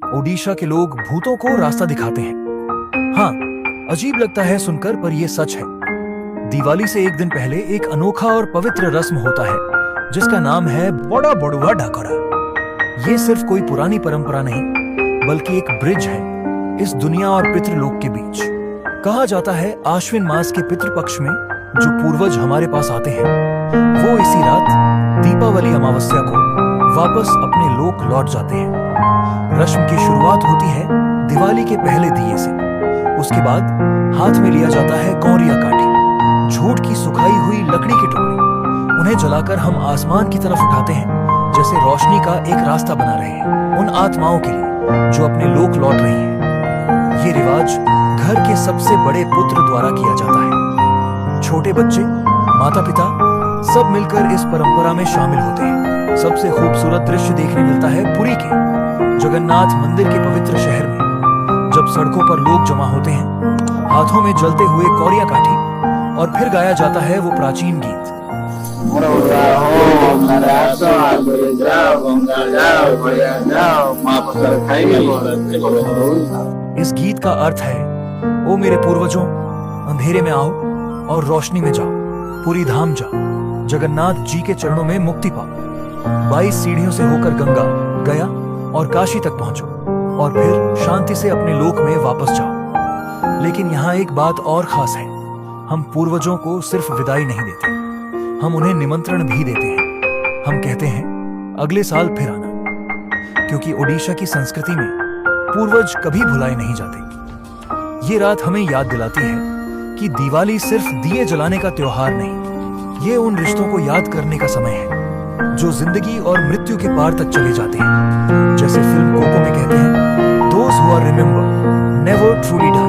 ओडिशा के लोग भूतों को रास्ता दिखाते हैं। हाँ, अजीब लगता है सुनकर, पर यह सच है। दिवाली से एक दिन पहले एक अनोखा और पवित्र रस्म होता है जिसका नाम है बड़ा बड़ुआ डाकोरा। ये सिर्फ कोई पुरानी परंपरा नहीं, बल्कि एक ब्रिज है इस दुनिया और पितृलोक के बीच। कहा जाता है आश्विन मास के पितृपक्ष में जो पूर्वज हमारे पास आते हैं, वो इसी रात दीपावली अमावस्या को वापस अपने लोक लौट जाते हैं। रस्म की शुरुआत होती है दिवाली के पहले दिए से। उसके बाद हाथ में लिया जाता है कौरिया काठी, झूठ की सुखाई हुई लकड़ी के टुकड़े। उन्हें जलाकर हम आसमान की तरफ उठाते हैं, जैसे रोशनी का एक रास्ता बना रहे हैं उन आत्माओं के लिए जो अपने लोक लौट रही हैं। ये रिवाज घर के सबसे बड़े पुत्र द्वारा किया जाता है। छोटे बच्चे, माता पिता सब मिलकर इस परंपरा में शामिल होते हैं। सबसे खूबसूरत दृश्य देखने मिलता है पुरी के जगन्नाथ मंदिर के पवित्र शहर में, जब सड़कों पर लोग जमा होते हैं, हाथों में जलते हुए कौरिया काठी, और फिर गाया जाता है वो प्राचीन गीत। इस गीत का अर्थ है, ओ मेरे पूर्वजों, अंधेरे में आओ और रोशनी में जाओ, पूरी धाम जाओ, जगन्नाथ जी के चरणों में मुक्ति पाओ। 22 सीढ़ियों से होकर गंगा, गया और काशी तक पहुंचो और फिर शांति से अपने लोक में वापस जाओ। लेकिन यहाँ एक बात और खास है, हम पूर्वजों को सिर्फ विदाई नहीं देते, हम उन्हें निमंत्रण भी देते हैं। हम कहते हैं अगले साल फिर आना, क्योंकि ओडिशा की संस्कृति में पूर्वज कभी भुलाए नहीं जाते। ये रात हमें याद दिलाती है कि दिवाली सिर्फ दिए जलाने का त्योहार नहीं, ये उन रिश्तों को याद करने का समय है जो जिंदगी और मृत्यु के पार तक चले जाते हैं। जैसे फिल्म कोको में कहते हैं, those who are remembered never truly die.